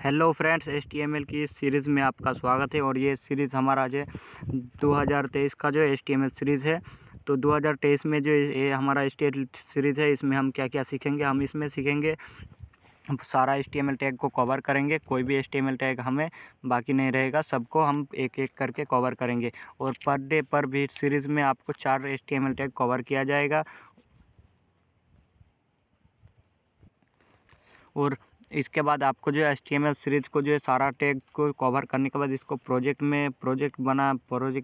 Hello friends, HTML की इस series में आपका स्वागत है। और ये सीरीज़ हमारा जो 2023 का जो HTML सीरीज़ है। तो 2023 में जो ये हमारा स्टेट सीरीज़ है, इसमें हम क्या क्या सीखेंगे। हम इसमें सीखेंगे, सारा HTML टैग को कवर करेंगे। कोई भी HTML टैग हमें बाकी नहीं रहेगा, सबको हम एक एक करके कवर करेंगे। और पर डे पर भी सीरीज़ में आपको 4 HTML टैग कवर किया जाएगा। और इसके बाद आपको जो HTML सीरीज़ को जो है सारा टैग को कवर करने के बाद इसको प्रोजेक्ट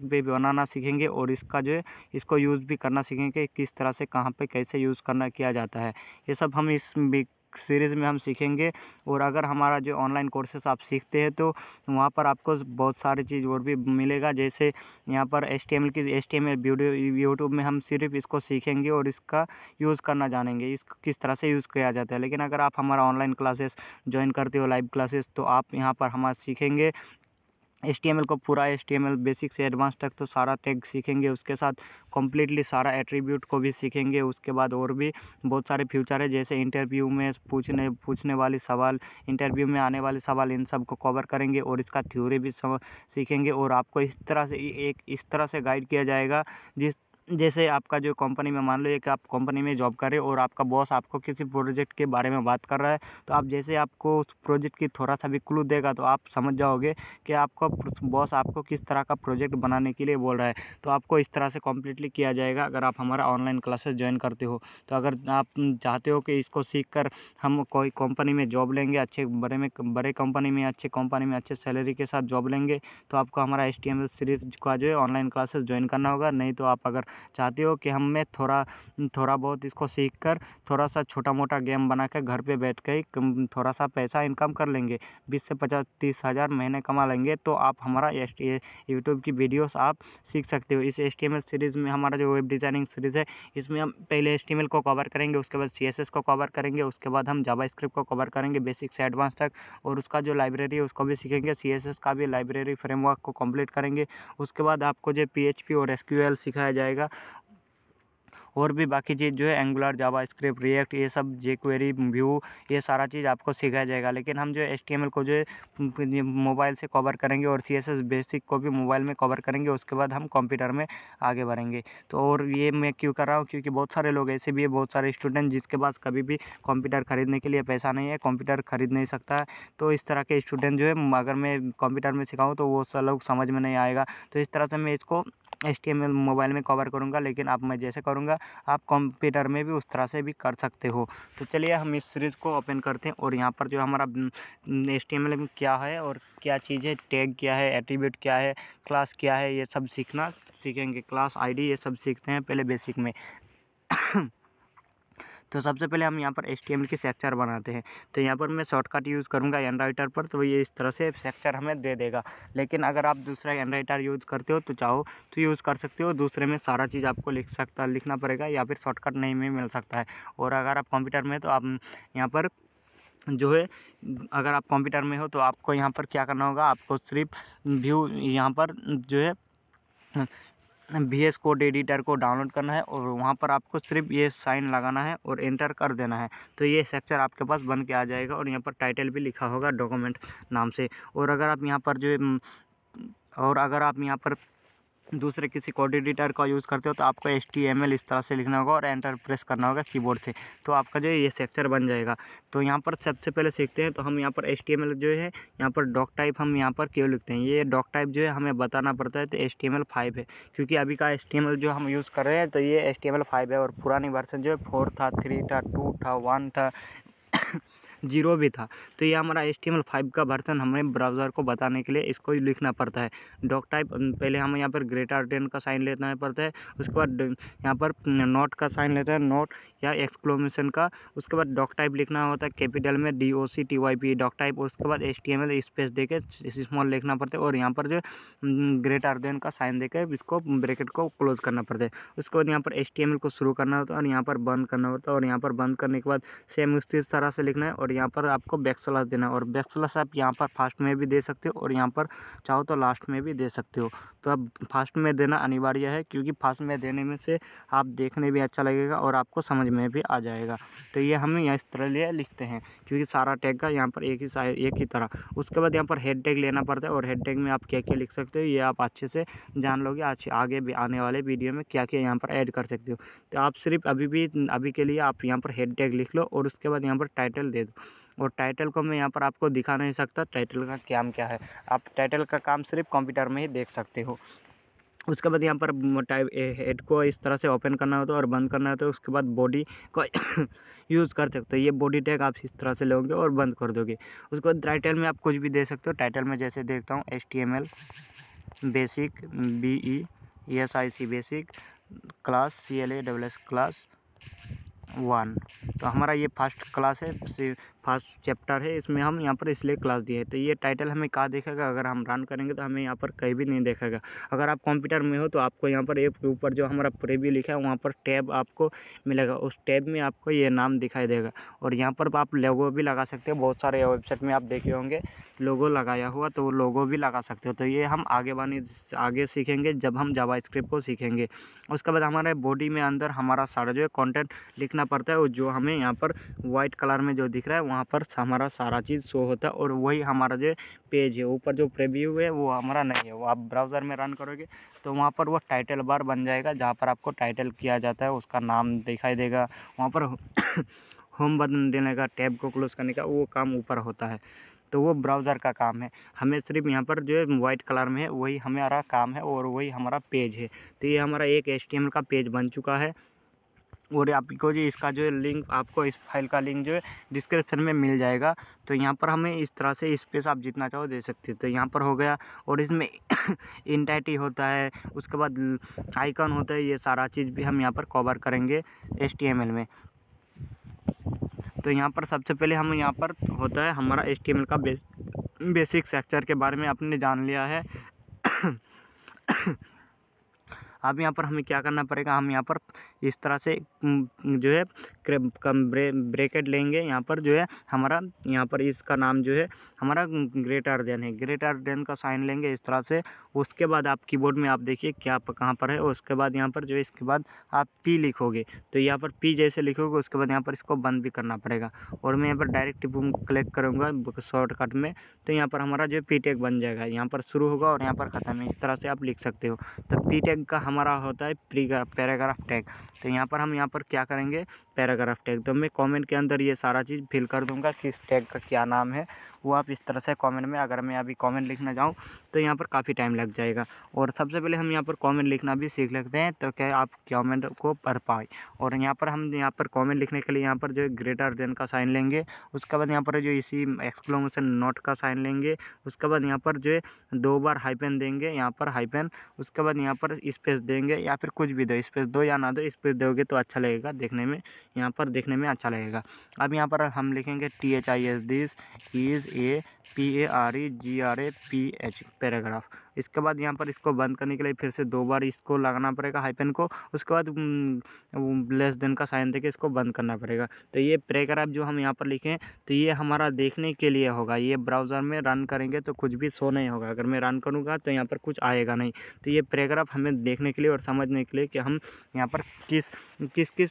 भी बनाना सीखेंगे। और इसका जो है इसको यूज़ भी करना सीखेंगे, किस तरह से कहाँ पे कैसे यूज़ करना किया जाता है। ये सब हम इस सीरीज़ में हम सीखेंगे। और अगर हमारा जो ऑनलाइन कोर्सेस आप सीखते हैं तो वहाँ पर आपको बहुत सारी चीज़ और भी मिलेगा। जैसे यहाँ पर HTML वीडियो यूट्यूब में हम सिर्फ इसको सीखेंगे और इसका यूज़ करना जानेंगे, इसको किस तरह से यूज़ किया जाता है। लेकिन अगर आप हमारा ऑनलाइन क्लासेस ज्वाइन करते हो, लाइव क्लासेस, तो आप यहाँ पर हमारा सीखेंगे HTML को पूरा। HTML बेसिक से एडवांस तक तो सारा टैग सीखेंगे, उसके साथ कम्प्लीटली सारा एट्रीब्यूट को भी सीखेंगे। उसके बाद और भी बहुत सारे फ्यूचर है, जैसे इंटरव्यू में पूछने वाले सवाल, इंटरव्यू में आने वाले सवाल, इन सब को कवर करेंगे। और इसका थ्योरी भी सीखेंगे। और आपको इस तरह से गाइड किया जाएगा जैसे आपका जो कंपनी में, मान लो कि आप कंपनी में जॉब कर रहे हो और आपका बॉस आपको किसी प्रोजेक्ट के बारे में बात कर रहा है, तो आप जैसे आपको उस प्रोजेक्ट की थोड़ा सा भी क्लू देगा तो आप समझ जाओगे कि आपका बॉस आपको किस तरह का प्रोजेक्ट बनाने के लिए बोल रहा है। तो आपको इस तरह से कम्प्लीटली किया जाएगा अगर आप हमारा ऑनलाइन क्लासेस ज्वाइन करते हो। तो अगर आप चाहते हो कि इसको सीख कर हम कोई कंपनी में जॉब लेंगे, बड़े कंपनी में, अच्छे कंपनी में अच्छे सैलरी के साथ जॉब लेंगे, तो आपको हमारा HTML सीरीज़ का जो है ऑनलाइन क्लासेस ज्वाइन करना होगा। नहीं तो आप अगर चाहते हो कि हमें थोड़ा बहुत इसको सीख कर थोड़ा सा छोटा मोटा गेम बना के घर पे बैठ के ही थोड़ा सा पैसा इनकम कर लेंगे, 20 से 50-30 हज़ार महीने कमा लेंगे, तो आप हमारा यूट्यूब की वीडियोस आप सीख सकते हो। इस HTML सीरीज़ में हमारा जो वेब डिज़ाइनिंग सीरीज़ है, इसमें हम पहले HTML को कवर करेंगे, उसके बाद CSS को कवर करेंगे, उसके बाद हम जावास्क्रिप्ट को कवर करेंगे बेसिक से एडवांस तक। और उसका जो लाइब्रेरी है उसको भी सीखेंगे, CSS का भी लाइब्रेरी फ्रेमवर्क को कंप्लीट करेंगे। उसके बाद आपको जो PHP और SQL सिखाया जाएगा। और भी बाकी चीज़ जो है एंगुलर, जावास्क्रिप्ट, रिएक्ट, ये सब, जेक्वेरी, व्यू, ये सारा चीज़ आपको सिखाया जाएगा। लेकिन हम जो HTML को जो है मोबाइल से कवर करेंगे और CSS बेसिक को भी मोबाइल में कवर करेंगे। उसके बाद हम कंप्यूटर में आगे बढ़ेंगे। तो और ये मैं क्यों कर रहा हूँ, क्योंकि बहुत सारे लोग ऐसे भी है, बहुत सारे स्टूडेंट जिसके पास कभी भी कंप्यूटर खरीदने के लिए पैसा नहीं है, कंप्यूटर खरीद नहीं सकता है। तो इस तरह के स्टूडेंट जो है, अगर मैं कंप्यूटर में सिखाऊँ तो वो सब लोग समझ में नहीं आएगा। तो इस तरह से मैं इसको HTML मोबाइल में कवर करूँगा। लेकिन आप मैं जैसे करूँगा आप कंप्यूटर में भी उस तरह से भी कर सकते हो। तो चलिए हम इस सीरीज़ को ओपन करते हैं। और यहाँ पर जो हमारा HTML में क्या है और क्या चीज़ है, टैग क्या है, एट्रीब्यूट क्या है, क्लास क्या है, ये सब सीखेंगे। क्लास ID ये सब सीखते हैं पहले बेसिक में। तो सबसे पहले हम यहाँ पर HTML की स्ट्रक्चर बनाते हैं। तो यहाँ पर मैं शॉर्टकट यूज़ करूँगा एनराइटर पर, तो ये इस तरह से स्ट्रक्चर हमें दे देगा। लेकिन अगर आप दूसरा एनराइटर यूज़ करते हो तो चाहो तो यूज़ कर सकते हो, दूसरे में सारा चीज़ आपको लिखना पड़ेगा, या फिर शॉर्टकट नहीं में मिल सकता है। और अगर आप कंप्यूटर में तो आप यहाँ पर जो है, अगर आप कंप्यूटर में हो तो आपको यहाँ पर क्या करना होगा, आपको सिर्फ व्यू, यहाँ पर जो है VS कोड एडिटर को डाउनलोड करना है और वहाँ पर आपको सिर्फ ये साइन लगाना है और एंटर कर देना है। तो ये स्ट्रक्चर आपके पास बन के आ जाएगा। और यहाँ पर टाइटल भी लिखा होगा डॉक्यूमेंट नाम से। और अगर आप यहाँ पर दूसरे किसी कोड एडिटर का यूज़ करते हो तो आपको HTML इस तरह से लिखना होगा और एंटर प्रेस करना होगा कीबोर्ड से, तो आपका जो है ये स्ट्रक्चर बन जाएगा। तो यहाँ पर सबसे पहले सीखते हैं। तो हम यहाँ पर HTML जो है, यहाँ पर डॉक टाइप हम यहाँ पर क्यों लिखते हैं, ये डॉक टाइप जो है हमें बताना पड़ता है। तो HTML5 है, क्योंकि अभी का HTML जो हम यूज़ कर रहे हैं तो ये HTML5 है। और पुरानी वर्जन जो है 4 था, 3 था, 2 था, 1 था, 0 भी था। तो ये हमारा HTML5 का वर्जन हमें ब्राउज़र को बताने के लिए इसको लिखना पड़ता है। डॉक टाइप पहले हमें यहाँ पर ग्रेटर देन का साइन लेना पड़ता है, उसके बाद यहाँ पर नोट का साइन लेता है, नोट या एक्सक्लेमेशन का। उसके बाद डॉक टाइप लिखना होता है कैपिटल में, DOCTYP डॉक टाइप। उसके बाद HTML स्पेस देके स्मॉल लिखना पड़ता है और यहाँ पर जो ग्रेटर देन का साइन देके इसको ब्रैकेट को क्लोज करना पड़ता है। उसके बाद यहाँ पर HTML को शुरू करना होता है और यहाँ पर बंद करना होता है। और यहाँ पर बंद करने के बाद सेम उसी तरह से लिखना है। और और यहाँ पर आपको बैकस्लैश देना है, और बैकस्लैश आप यहाँ पर फर्स्ट में भी दे सकते हो और यहाँ पर चाहो तो लास्ट में भी दे सकते हो। तो अब फर्स्ट में देना अनिवार्य है, क्योंकि फर्स्ट में देने में से आप देखने भी अच्छा लगेगा और आपको समझ में भी आ जाएगा। तो ये हम यहाँ इस तरह लिए लिखते हैं, क्योंकि सारा टैग का यहाँ पर एक ही तरह। उसके बाद यहाँ पर हेड टैग लेना पड़ता है, और हेड टैग में आप क्या क्या लिख सकते हो ये आप अच्छे से जान लोगे आगे भी आने वाले वीडियो में क्या क्या यहाँ पर ऐड कर सकते हो। तो आप सिर्फ अभी के लिए आप यहाँ पर हेड टैग लिख लो और उसके बाद यहाँ पर टाइटल दे दो। और टाइटल को मैं यहाँ पर आपको दिखा नहीं सकता, टाइटल का काम क्या है, आप टाइटल का काम सिर्फ कंप्यूटर में ही देख सकते हो। उसके बाद यहाँ पर हेड को इस तरह से ओपन करना होता है और बंद करना होता है। उसके बाद बॉडी को यूज़ कर सकते हो, ये बॉडी टैग आप इस तरह से लोगे और बंद कर दोगे। उसके बाद टाइटल में आप कुछ भी दे सकते हो। टाइटल में जैसे देखता हूँ HTML basic BESIC basic class CLASS class 1। तो हमारा ये फर्स्ट क्लास है, फर्स्ट चैप्टर है, इसमें हम यहाँ पर इसलिए क्लास दिए हैं। तो ये टाइटल हमें कहाँ देखेगा, अगर हम रन करेंगे तो हमें यहाँ पर कहीं भी नहीं देखेगा। अगर आप कंप्यूटर में हो तो आपको यहाँ पर ऐप के ऊपर जो हमारा प्रीव्यू लिखा है वहाँ पर टैब आपको मिलेगा, उस टैब में आपको ये नाम दिखाई देगा। और यहाँ पर आप लोगो भी लगा सकते हो, बहुत सारे वेबसाइट में आप देखे होंगे लोगो लगाया हुआ, तो वो लोगो भी लगा सकते हो। तो ये हम आगे सीखेंगे जब हम जावास्क्रिप्ट को सीखेंगे। उसके बाद हमारे बॉडी में अंदर हमारा सारा जो है कंटेंट लिखना पड़ता है, और जो हमें यहाँ पर वाइट कलर में जो दिख रहा है वहाँ पर हमारा सारा चीज़ शो होता है, और वही हमारा जो पेज है ऊपर जो प्रीव्यू है वो हमारा नहीं है। वो आप ब्राउज़र में रन करोगे तो वहाँ पर वो टाइटल बार बन जाएगा, जहाँ पर आपको टाइटल किया जाता है उसका नाम दिखाई देगा। वहाँ पर होम बटन देने का, टैब को क्लोज करने का वो काम ऊपर होता है। तो वो ब्राउज़र का काम है, हमें सिर्फ यहाँ पर जो है वाइट कलर में है वही हमारा काम है और वही हमारा पेज है। तो ये हमारा एक HTML का पेज बन चुका है। और आपको जी इसका जो है लिंक, आपको इस फाइल का लिंक जो है डिस्क्रिप्शन में मिल जाएगा। तो यहाँ पर हमें इस तरह से स्पेस आप जितना चाहो दे सकते हो। तो यहाँ पर हो गया, और इसमें इंटाइटी होता है, उसके बाद आइकन होता है, ये सारा चीज़ भी हम यहाँ पर कवर करेंगे HTML में। तो यहाँ पर सबसे पहले हम यहाँ पर होता है हमारा HTML का बेसिक स्ट्रक्चर के बारे में आपने जान लिया है। अब यहाँ पर हमें क्या करना पड़ेगा, हम यहाँ पर इस तरह से जो है ब्रैकेट लेंगे। यहाँ पर जो है हमारा यहाँ पर इसका नाम जो है हमारा ग्रेटर देन है, ग्रेटर देन का साइन लेंगे इस तरह से। उसके बाद आप कीबोर्ड में आप देखिए क्या कहाँ पर है, उसके बाद यहाँ पर जो है इसके बाद आप P लिखोगे। तो यहाँ पर P जैसे लिखोगे उसके बाद यहाँ पर इसको बंद भी करना पड़ेगा। और मैं यहाँ पर डायरेक्ट क्लिक करूँगा शॉर्टकट में, तो यहाँ पर हमारा जो P टैग बन जाएगा, यहाँ पर शुरू होगा और यहाँ पर ख़त्म है, इस तरह से आप लिख सकते हो। तो P टैग का हमारा होता है पैराग्राफ टैग। तो यहाँ पर हम यहाँ पर क्या करेंगे, पैराग्राफ टैग। तो मैं कमेंट के अंदर ये सारा चीज़ फिल कर दूंगा किस टैग का क्या नाम है, वो आप इस तरह से कमेंट में, अगर मैं अभी कमेंट लिखना चाहूँ तो यहाँ पर काफ़ी टाइम लग जाएगा। और सबसे पहले हम यहाँ पर कमेंट लिखना भी सीख लेते हैं, तो क्या आप कमेंट को पढ़ पाए। और यहाँ पर हम यहाँ पर कमेंट लिखने के लिए यहाँ पर जो है ग्रेटर देन का साइन लेंगे। उसके बाद यहाँ पर जो इसी एक्सक्लेमेशन नोट का साइन लेंगे। उसके बाद यहाँ पर जो है 2 बार हाइपन देंगे, यहाँ पर हाइपन। उसके बाद यहाँ पर स्पेस देंगे, या फिर कुछ भी दो, स्पेस दो या ना दो, स्पेस दोगे तो अच्छा लगेगा देखने में, यहाँ पर देखने में अच्छा लगेगा। अब यहाँ पर हम लिखेंगे THIS this is a PAREGRAPH paragraph. इसके बाद यहाँ पर इसको बंद करने के लिए फिर से 2 बार इसको लगाना पड़ेगा हाइपन को। उसके बाद लेस देन का साइन देके इसको बंद करना पड़ेगा। तो ये पैराग्राफ जो हम यहाँ पर लिखें तो ये हमारा देखने के लिए होगा, ये ब्राउज़र में रन करेंगे तो कुछ भी शो नहीं होगा। अगर मैं रन करूँगा तो यहाँ पर कुछ आएगा नहीं। तो ये पैराग्राफ हमें देखने के लिए और समझने के लिए कि हम यहाँ पर किस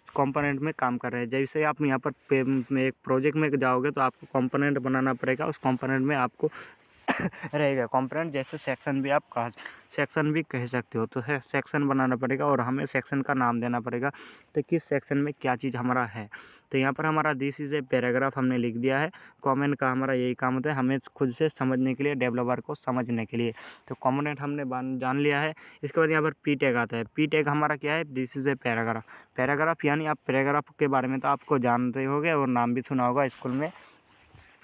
कंपोनेंट में काम कर रहे हैं। जैसे आप यहाँ पर एक प्रोजेक्ट में जाओगे तो आपको कंपोनेंट बनाना पड़ेगा, उस कंपोनेंट में आपको रहेगा कंपोनेंट, जैसे सेक्शन भी कह सकते हो। तो सेक्शन बनाना पड़ेगा और हमें सेक्शन का नाम देना पड़ेगा, तो किस सेक्शन में क्या चीज़ हमारा है। तो यहाँ पर हमारा दिस इज़ ए पैराग्राफ हमने लिख दिया है। कमेंट का हमारा यही काम होता है, हमें खुद से समझने के लिए, डेवलपर को समझने के लिए। तो कमेंट हमने जान लिया है। इसके बाद यहाँ पर P टैग आता है। P टैग हमारा क्या है, दिस इज़ ए पैराग्राफ यानी आप पैराग्राफ के बारे में तो आपको जानते होंगे और नाम भी सुना होगा स्कूल में।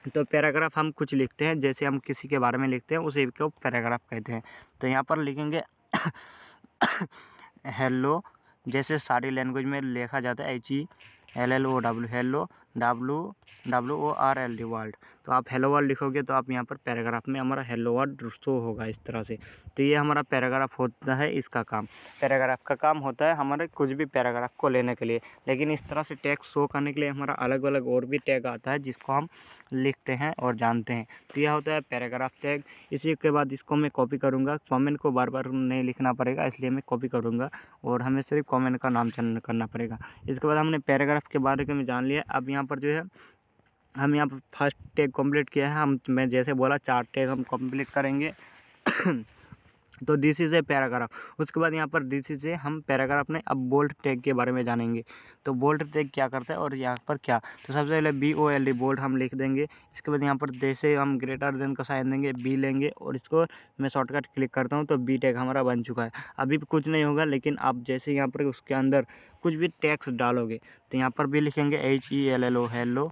तो पैराग्राफ हम कुछ लिखते हैं, जैसे हम किसी के बारे में लिखते हैं उसी को पैराग्राफ कहते हैं। तो यहाँ पर लिखेंगे हेलो, जैसे सारी लैंग्वेज में लिखा जाता है HELLOW हेलो, WORLD वर्ल्ड। तो आप हेलो वर्ल्ड लिखोगे तो आप यहाँ पर पैराग्राफ में हमारा हेलो वर्ल्ड शो होगा इस तरह से। तो ये हमारा पैराग्राफ होता है, इसका काम। पैराग्राफ का काम होता है हमारे कुछ भी पैराग्राफ को लेने के लिए, लेकिन इस तरह से टैग शो करने के लिए हमारा अलग अलग और भी टैग आता है जिसको हम लिखते हैं और जानते हैं। तो यह होता है पैराग्राफ टैग। इसी के बाद इसको मैं कॉपी करूँगा, कमेंट को बार बार नहीं लिखना पड़ेगा, इसलिए मैं कॉपी करूँगा और हमें सिर्फ कमेंट का नाम चयन करना पड़ेगा। इसके बाद हमने पैराग्राफ के बारे में जान लिया। अब यहाँ पर जो है हम यहाँ पर फर्स्ट टैग कंप्लीट किया है। मैं जैसे बोला 4 टैग हम कंप्लीट करेंगे। तो दिस इज़ ए पैराग्राफ। उसके बाद यहाँ पर दिस इज़ ए हम पैराग्राफ में अब बोल्ड टैग के बारे में जानेंगे। तो बोल्ड टैग क्या करता है और यहाँ पर क्या। तो सबसे पहले BOLD बोल्ड हम लिख देंगे। इसके बाद यहाँ पर जैसे हम ग्रेटर देन का साइन देंगे, B लेंगे और इसको मैं शॉर्टकट क्लिक करता हूँ तो B टैग हमारा बन चुका है। अभी भी कुछ नहीं होगा, लेकिन आप जैसे यहाँ पर उसके अंदर कुछ भी टैग्स डालोगे तो यहाँ पर भी लिखेंगे HELLO hello,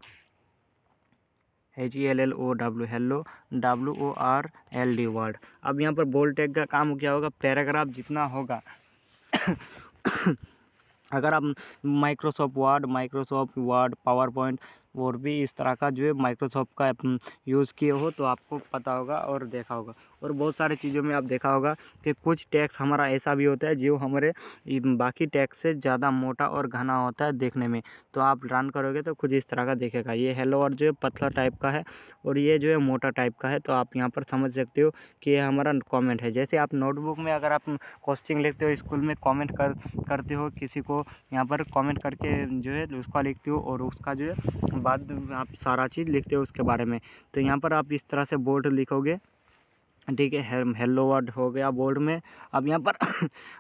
HELLOW hello, WORLD world. अब यहाँ पर बोल्ड टैग का काम क्या होगा, पैराग्राफ जितना होगा अगर आप माइक्रोसॉफ्ट वर्ड, पावर पॉइंट और भी इस तरह का जो है माइक्रोसॉफ्ट का यूज़ किए हो तो आपको पता होगा और देखा होगा। और बहुत सारी चीज़ों में आप देखा होगा कि कुछ टैक्स हमारा ऐसा भी होता है जो हमारे बाकी टैक्स से ज़्यादा मोटा और घना होता है देखने में। तो आप रन करोगे तो कुछ इस तरह का दिखेगा। ये हेलो वर्ड जो है पतला टाइप का है और ये जो है मोटा टाइप का है। तो आप यहाँ पर समझ सकते हो कि ये हमारा कॉमेंट है। जैसे आप नोटबुक में अगर आप कोस्टिंग लिखते हो, स्कूल में कॉमेंट करते हो, किसी को यहाँ पर कॉमेंट करके जो है उसका लिखते हो और उसका जो है बाद आप सारा चीज़ लिखते हो उसके बारे में। तो यहाँ पर आप इस तरह से बोल्ड लिखोगे, ठीक है। हेलो वर्ड हो गया बोल्ड में। अब यहाँ पर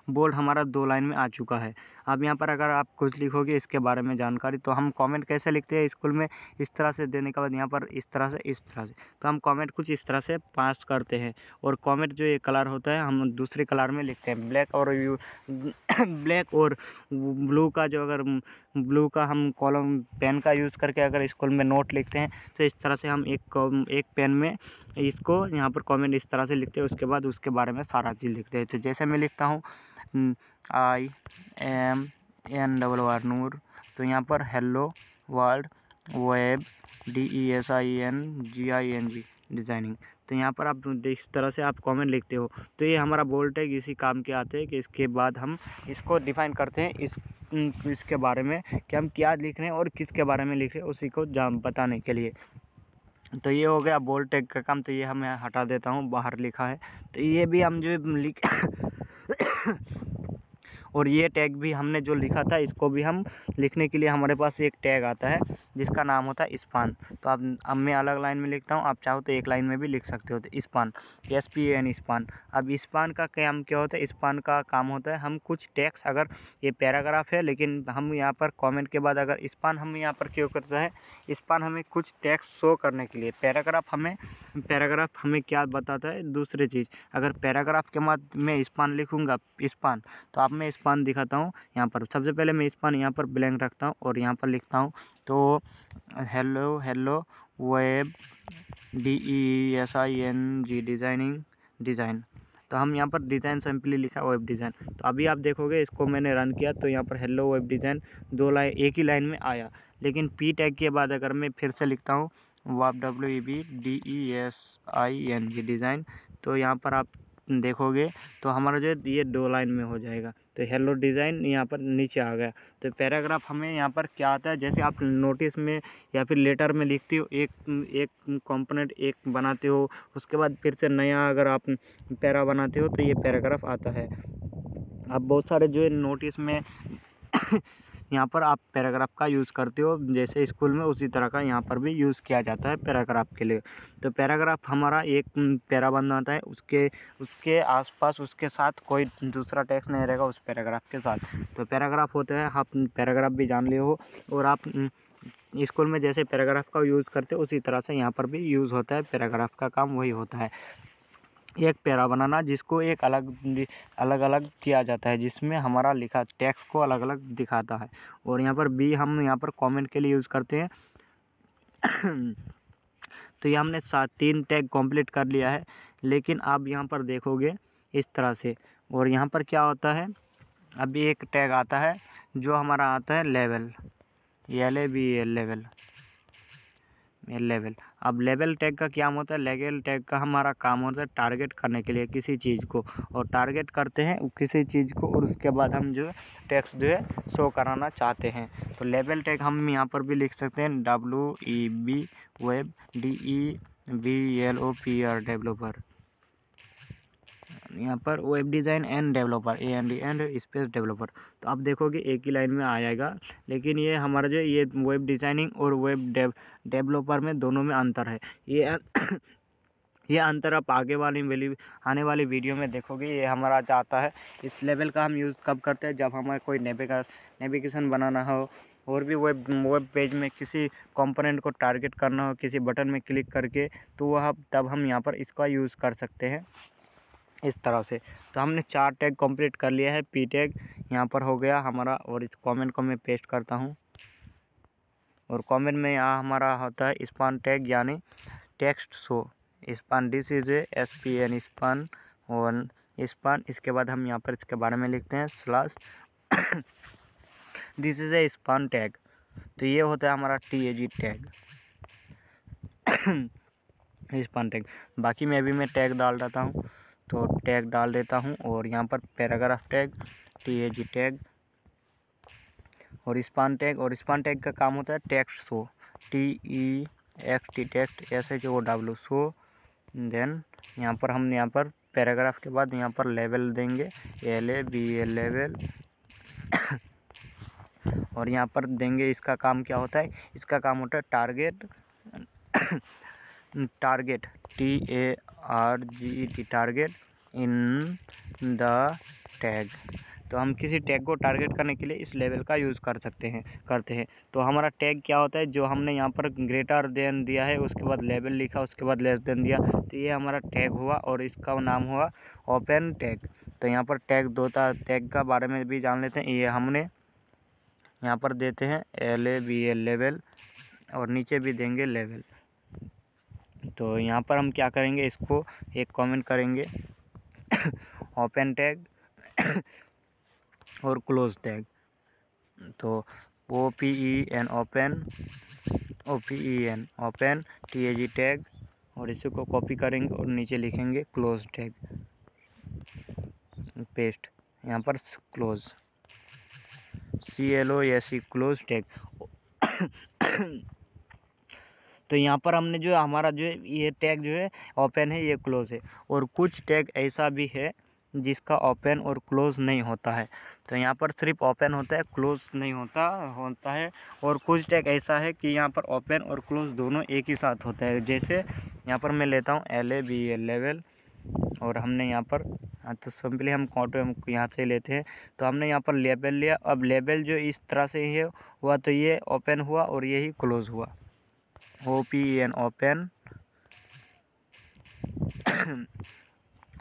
बोल्ड हमारा 2 लाइन में आ चुका है। अब यहाँ पर अगर आप कुछ लिखोगे इसके बारे में जानकारी, तो हम कमेंट कैसे लिखते हैं स्कूल में, इस तरह से देने के बाद यहाँ पर इस तरह से तो हम कमेंट कुछ इस तरह से पास करते हैं। और कमेंट जो ये कलर होता है हम दूसरे कलर में लिखते हैं, ब्लैक और ब्लू का। जो अगर ब्लू का हम कॉलम पेन का यूज़ करके अगर स्कूल में नोट लिखते हैं तो इस तरह से हम एक पेन में इसको यहाँ पर कमेंट इस तरह से लिखते हैं। उसके बाद उसके बारे में सारा चीज़ लिखते हैं। तो जैसे मैं लिखता हूँ IMNRR नूर, तो यहाँ पर hello world web DESINGING designing. तो यहाँ पर आप इस तरह से आप कमेंट लिखते हो। तो ये हमारा बोल्ड टैग इसी काम के आते हैं कि इसके बाद हम इसको डिफाइन करते हैं इसके बारे में कि हम क्या लिख रहे हैं और किसके बारे में लिख रहे हैं उसी को बताने के लिए। तो ये हो गया बोल्ड टैग का काम। तो ये हम यहाँ हटा देता हूँ, बाहर लिखा है। तो ये भी हम जो लिख और ये टैग भी हमने जो लिखा था इसको भी हम लिखने के लिए हमारे पास एक टैग आता है जिसका नाम होता है स्पान। तो अब मैं अलग लाइन में लिखता हूँ, आप चाहो तो एक लाइन में भी लिख सकते हो। तो स्पान, SPAN स्पान। अब स्पान का काम क्या होता है, स्पान का काम होता है हम कुछ टैग्स, अगर ये पैराग्राफ है लेकिन हम यहाँ पर कमेंट के बाद अगर स्पान हम यहाँ पर क्यों करता है, स्पान हमें कुछ टैग्स शो करने के लिए। पैराग्राफ हमें क्या बताता है, दूसरी चीज़। अगर पैराग्राफ के बाद मैं स्पान लिखूँगा स्पान, तो आप मैं स्पान दिखाता हूँ। यहाँ पर सबसे पहले मैं स्पान यहाँ पर ब्लैंक रखता हूँ और यहाँ पर लिखता हूँ तो हेलो वेब DESING डिज़ाइन। तो हम यहाँ पर डिज़ाइन सिंपली लिखा वेब डिज़ाइन। तो अभी आप देखोगे इसको मैंने रन किया तो यहाँ पर हेलो वेब डिज़ाइन 2 लाइन एक ही लाइन में आया। लेकिन P टैग के बाद अगर मैं फिर से लिखता हूँ WEB DESING डिज़ाइन, तो यहाँ पर आप देखोगे तो हमारा जो है ये 2 लाइन में हो जाएगा। तो हेलो डिज़ाइन यहाँ पर नीचे आ गया। तो पैराग्राफ हमें यहाँ पर क्या आता है, जैसे आप नोटिस में या फिर लेटर में लिखते हो, एक कंपोनेंट एक बनाते हो, उसके बाद फिर से नया अगर आप पैरा बनाते हो तो ये पैराग्राफ आता है। अब बहुत सारे जो है नोटिस में यहाँ पर आप पैराग्राफ का यूज़ करते हो, जैसे स्कूल में उसी तरह का यहाँ पर भी यूज़ किया जाता है पैराग्राफ के लिए। तो पैराग्राफ हमारा एक पैरा बन जाता है, उसके आसपास उसके साथ कोई दूसरा टेक्स्ट नहीं रहेगा उस पैराग्राफ के साथ। तो पैराग्राफ होते हैं, आप पैराग्राफ भी जान लिए हो और आप स्कूल में जैसे पैराग्राफ का यूज़ करते हो उसी तरह से यहाँ पर भी यूज़ होता है। पैराग्राफ का काम वही होता है, एक पैरा बनाना जिसको एक अलग अलग किया जाता है, जिसमें हमारा लिखा टेक्स्ट को अलग अलग दिखाता है। और यहाँ पर भी हम यहाँ पर कमेंट के लिए यूज़ करते हैं। तो ये हमने 3 टैग कंप्लीट कर लिया है। लेकिन आप यहाँ पर देखोगे इस तरह से, और यहाँ पर क्या होता है, अभी एक टैग आता है जो हमारा आता है लेवल, LAVEL लेवल। लेवल। अब लेवल टैग का क्या होता है? लेवल टैग का हमारा काम होता है टारगेट करने के लिए किसी चीज़ को, और टारगेट करते हैं किसी चीज़ को और उसके बाद हम जो है टेक्स्ट जो है शो कराना चाहते हैं। तो लेवल टैग हम यहाँ पर भी लिख सकते हैं WEB वेब DEVLOPR डेवलपर। यहाँ पर web design end developer AND space developer. तो आप देखोगे एक ही लाइन में आ जाएगा, लेकिन ये हमारा जो ये वेब डिज़ाइनिंग और वेब डेवलपर में दोनों में अंतर है। ये अंतर आप आगे आने वाली वीडियो में देखोगे। ये हमारा आता है इस लेवल का हम यूज़ कब करते हैं? जब हमें कोई नेविगेशन बनाना हो और भी वेब पेज में किसी कंपोनेंट को टारगेट करना हो किसी बटन में क्लिक करके, तो वह तब हम यहाँ पर इसका यूज़ कर सकते हैं इस तरह से। तो हमने 4 टैग कंप्लीट कर लिया है। P टैग यहाँ पर हो गया हमारा, और इस कमेंट को मैं पेस्ट करता हूँ, और कमेंट में यहाँ हमारा होता है स्पान टैग यानी text show span. This is a SPN span और स्पान। इसके बाद हम यहाँ पर इसके बारे में लिखते हैं slash this is a span tag. तो ये होता है हमारा TAG टैग स्पान टैग। बाकी में अभी मैं टैग डाल देता हूँ, तो टैग डाल देता हूँ, और यहाँ पर पैराग्राफ टैग TAG टैग और स्पान टैग। और स्पान टैग का काम होता है text show TEXT text SHOW show. Then यहाँ पर हम यहाँ पर पैराग्राफ के बाद यहाँ पर लेवल देंगे LABL लेवल और यहाँ पर देंगे इसका काम क्या होता है? इसका काम होता है target target TARGET target in the tag. तो हम किसी टैग को टारगेट करने के लिए इस लेवल का यूज़ करते हैं। तो हमारा टैग क्या होता है? जो हमने यहाँ पर ग्रेटर देन दिया है, उसके बाद लेवल लिखा, उसके बाद लेस देन दिया, तो ये हमारा टैग हुआ और इसका नाम हुआ ओपन टैग। तो यहाँ पर टैग का बारे में भी जान लेते हैं। ये हमने यहाँ पर देते हैं LABL लेवल और नीचे भी देंगे लेवल। तो यहाँ पर हम क्या करेंगे? इसको एक कमेंट करेंगे ओपन टैग और क्लोज टैग। तो OPEN open open TAG tag, और इसी को कॉपी करेंगे और नीचे लिखेंगे क्लोज टैग, पेस्ट यहाँ पर क्लोज CLOSE क्लोज टैग। तो यहाँ पर हमने जो हमारा जो ये टैग जो है ओपन है, ये क्लोज है, और कुछ टैग ऐसा भी है जिसका ओपन और क्लोज नहीं होता है। तो यहाँ पर सिर्फ ओपन होता है, क्लोज नहीं होता है। और कुछ टैग ऐसा है कि यहाँ पर ओपन और क्लोज दोनों एक ही साथ होता है। जैसे यहाँ पर मैं लेता हूँ LABL लेवल, और हमने यहाँ पर तो सिंपली हम यहाँ से लेते हैं। तो हमने यहाँ पर लेबल लिया। अब लेबल जो इस तरह से ही हुआ, तो ये ओपन हुआ और यही क्लोज हुआ। OPEN open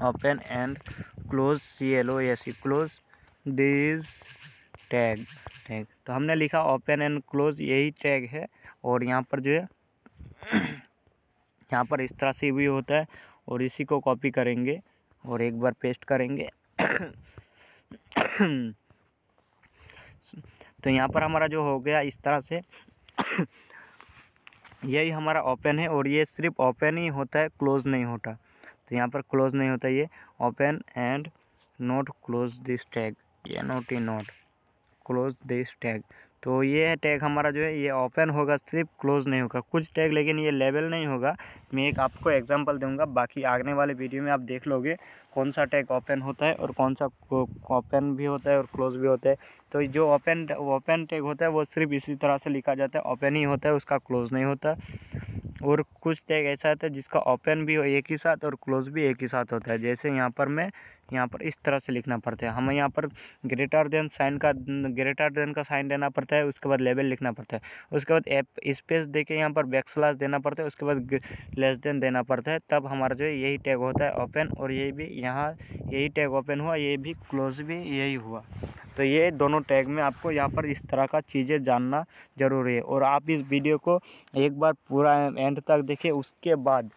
open and close CLOSE close this tag. तो हमने लिखा ओपन एंड क्लोज, यही टैग है। और यहाँ पर जो है यहाँ पर इस तरह से भी होता है, और इसी को कॉपी करेंगे और एक बार पेस्ट करेंगे तो यहाँ पर हमारा जो हो गया इस तरह से यही हमारा ओपन है, और ये सिर्फ ओपन ही होता है, क्लोज नहीं होता। तो यहाँ पर क्लोज नहीं होता, ये open and not close this tag, ये नॉट क्लोज दिस टैग। तो ये टैग हमारा जो है ये ओपन होगा, सिर्फ क्लोज नहीं होगा। कुछ टैग लेकिन ये लेवल नहीं होगा। मैं एक आपको एग्जांपल दूंगा, बाकी आने वाले वीडियो में आप देख लोगे कौन सा टैग ओपन होता है और कौन सा ओपन भी होता है और क्लोज भी होता है। तो जो ओपन टैग होता है वो सिर्फ इसी तरह से लिखा जाता है, ओपन ही होता है, उसका क्लोज नहीं होता। और कुछ टैग ऐसा होता है जिसका ओपन भी एक ही साथ और क्लोज भी एक ही साथ होता है। जैसे यहाँ पर इस तरह से लिखना पड़ता है। हमें यहाँ पर ग्रेटर देन का साइन देना पड़ता है, उसके बाद लेवल लिखना पड़ता है, उसके बाद स्पेस देके यहाँ पर बैकस्लैश देना पड़ता है, उसके बाद लेस देन देना पड़ता है। तब हमारा जो है यही टैग होता है ओपन, और ये भी यहाँ यही टैग ओपन हुआ, ये भी क्लोज भी यही हुआ। तो ये दोनों टैग में आपको यहाँ पर इस तरह का चीज़ें जानना ज़रूरी है। और आप इस वीडियो को एक बार पूरा एंड तक देखिए, उसके बाद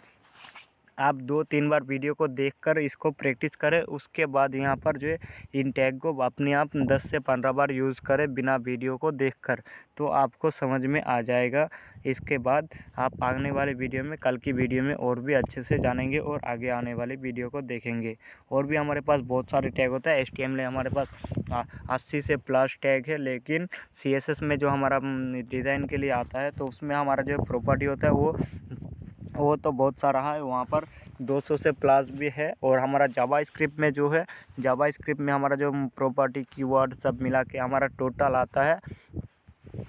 आप 2-3 बार वीडियो को देखकर इसको प्रैक्टिस करें। उसके बाद यहाँ पर जो है इन टैग को अपने आप 10 से 15 बार यूज़ करें बिना वीडियो को देखकर, तो आपको समझ में आ जाएगा। इसके बाद आप आने वाले वीडियो में, कल की वीडियो में और भी अच्छे से जानेंगे और आगे आने वाली वीडियो को देखेंगे। और भी हमारे पास बहुत सारे टैग होता है। HTML हमारे पास 80 से प्लस टैग है, लेकिन CSS में जो हमारा डिज़ाइन के लिए आता है तो उसमें हमारा जो प्रॉपर्टी होता है वो तो बहुत सारा है, वहाँ पर 200 से प्लस भी है। और हमारा जावास्क्रिप्ट में जो है, जावास्क्रिप्ट में हमारा जो प्रॉपर्टी कीवर्ड सब मिला के हमारा टोटल आता है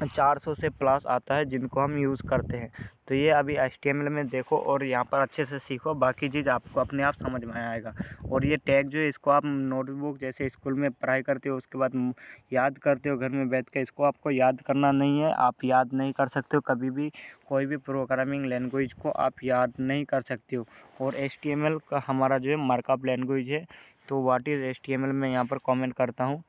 400 से प्लस आता है, जिनको हम यूज़ करते हैं। तो ये अभी HTML में देखो और यहाँ पर अच्छे से सीखो, बाकी चीज़ आपको अपने आप समझ में आएगा। और ये टैग जो है इसको आप नोटबुक जैसे स्कूल में पढ़ाई करते हो उसके बाद याद करते हो घर में बैठ के, इसको आपको याद करना नहीं है। आप याद नहीं कर सकते हो कभी भी, कोई भी प्रोग्रामिंग लैंग्वेज को आप याद नहीं कर सकते हो। और HTML का हमारा जो है मार्कअप लैंग्वेज है। तो व्हाट इज़ HTML मैं यहाँ पर कॉमेंट करता हूँ।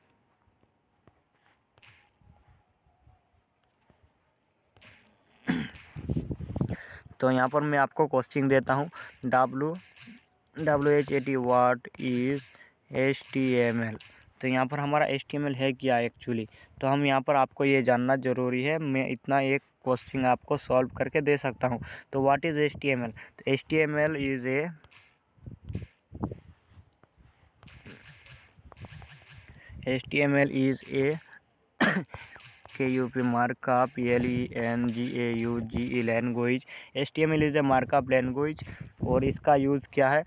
तो यहाँ पर मैं आपको क्वेश्चन देता हूँ, WHAT व्हाट इज़ HTML। तो यहाँ पर हमारा HTML है क्या एक्चुअली, तो हम यहाँ पर आपको ये जानना ज़रूरी है। मैं इतना एक क्वेश्चन आपको सॉल्व करके दे सकता हूँ। तो व्हाट इज़ HTML, तो HTML is a KUP markup LENGUAGE language. HTML is a markup language. और इसका यूज़ क्या है,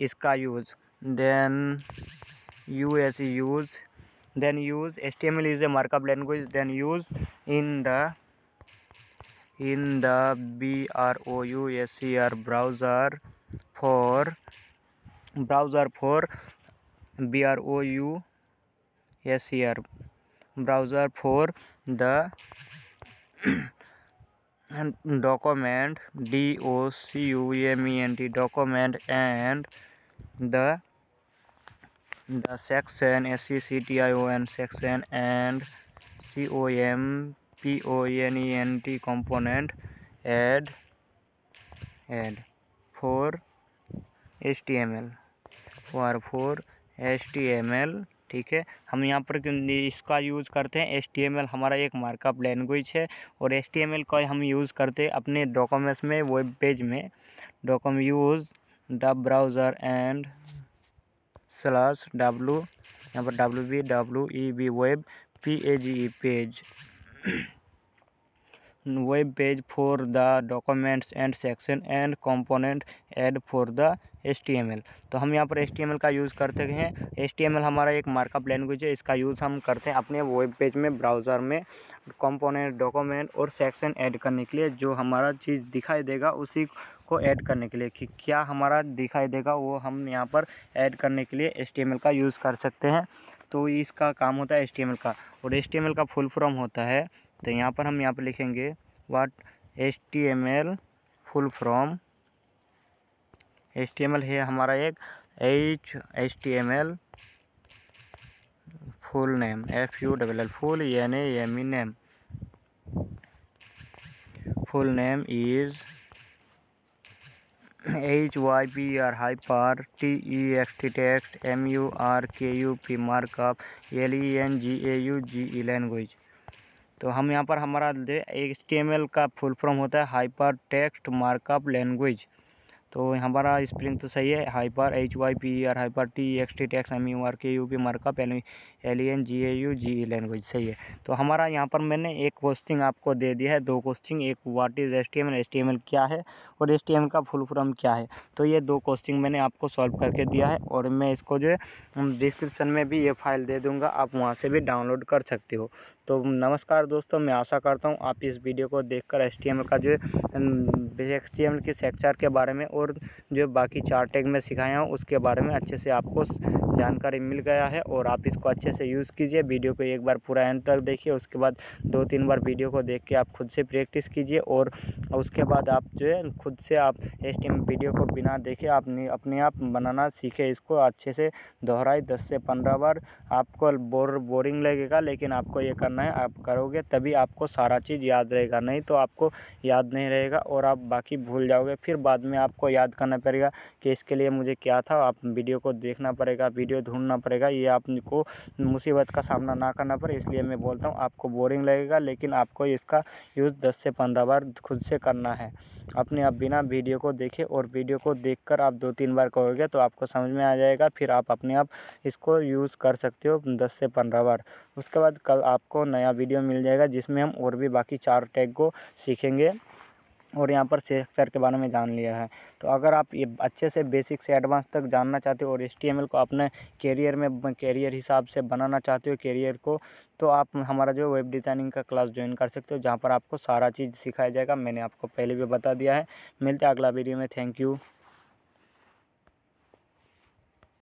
इसका use then use HTML is a markup language, then use in the browser for browser for the document document and the section section and component component add for HTML ठीक है। हम यहाँ पर इसका यूज़ करते हैं। HTML हमारा एक मार्कअप लैंग्वेज है और HTML का हम यूज़ करते हैं अपने डॉक्यूमेंट्स में, वेब पेज में। Use the browser and /w, यहाँ पर WEB web PAGE page web page for the documents and section and component add for the HTML। तो हम यहाँ पर HTML का यूज़ करते हैं। HTML हमारा एक मार्कअप लैंग्वेज है, इसका यूज़ हम करते हैं अपने वेब पेज में, ब्राउज़र में कंपोनेंट, डॉक्यूमेंट और सेक्शन ऐड करने के लिए। जो हमारा चीज़ दिखाई देगा उसी को ऐड करने के लिए, कि क्या हमारा दिखाई देगा वो हम यहाँ पर ऐड करने के लिए HTML का यूज़ कर सकते हैं। तो इसका काम होता है HTML का। और HTML का फुल फॉर्म होता है, तो यहाँ पर हम यहाँ पर लिखेंगे what HTML full form. HTML है हमारा एक HTML full name FULL full यानी name. Full name is HYPR hyper TEXT text MURKUP markup LENGUAGE language. तो हम यहाँ पर हमारा HTML का फुल फॉर्म होता है हाइपर टेक्स्ट मार्कअप लैंग्वेज। तो हमारा स्पेलिंग तो सही है, hyper HYPR hyper TEXT text MURKUP markup LENGUAGE language सही है। तो हमारा यहाँ पर मैंने एक क्वेश्चन आपको दे दिया है, 2 क्वेश्चन, एक व्हाट इज़ HTML क्या है और HTML का फुल फॉर्म क्या है। तो ये 2 क्वेश्चन मैंने आपको सॉल्व करके दिया है और मैं इसको जो है डिस्क्रिप्शन में भी ये फाइल दे दूँगा, आप वहाँ से भी डाउनलोड कर सकते हो। तो नमस्कार दोस्तों, मैं आशा करता हूँ आप इस वीडियो को देखकर HTML का जो HTML की स्ट्रक्चर के बारे में और जो बाकी 4 टैग में सिखाया हूँ उसके बारे में अच्छे से आपको जानकारी मिल गया है और आप इसको अच्छे से यूज़ कीजिए। वीडियो को एक बार पूरा एंड तक देखिए, उसके बाद 2-3 बार वीडियो को देख के आप खुद से प्रैक्टिस कीजिए और उसके बाद आप जो है खुद से आप HTML वीडियो को बिना देखे आप अपने आप बनाना सीखें। इसको अच्छे से दोहराए 10 से 15 बार। आपको बोरिंग लगेगा, लेकिन आपको ये करना है। आप करोगे तभी आपको सारा चीज़ याद रहेगा, नहीं तो आपको याद नहीं रहेगा और आप बाकी भूल जाओगे। फिर बाद में आपको याद करना पड़ेगा कि इसके लिए मुझे क्या था। आप वीडियो को देखना पड़ेगा, वीडियो ढूंढना पड़ेगा। ये आपको मुसीबत का सामना ना करना पड़े, इसलिए मैं बोलता हूँ आपको बोरिंग लगेगा, लेकिन आपको इसका यूज़ 10 से 15 बार खुद से करना है अपने आप, बिना वीडियो को देखे। और वीडियो को देखकर आप 2-3 बार करोगे तो आपको समझ में आ जाएगा। फिर आप अपने आप इसको यूज़ कर सकते हो 10 से 15 बार। उसके बाद कल आपको नया वीडियो मिल जाएगा जिसमें हम और भी बाकी 4 टैग को सीखेंगे और यहाँ पर स्ट्रक्चर के बारे में जान लिया है। तो अगर आप ये अच्छे से बेसिक से एडवांस तक जानना चाहते हो और HTML को अपने कैरियर हिसाब से बनाना चाहते हो कैरियर को, तो आप हमारा जो वेब डिज़ाइनिंग का क्लास ज्वाइन कर सकते हो, जहाँ पर आपको सारा चीज़ सिखाया जाएगा। मैंने आपको पहले भी बता दिया है। मिलते हैं अगला वीडियो में। Thank you.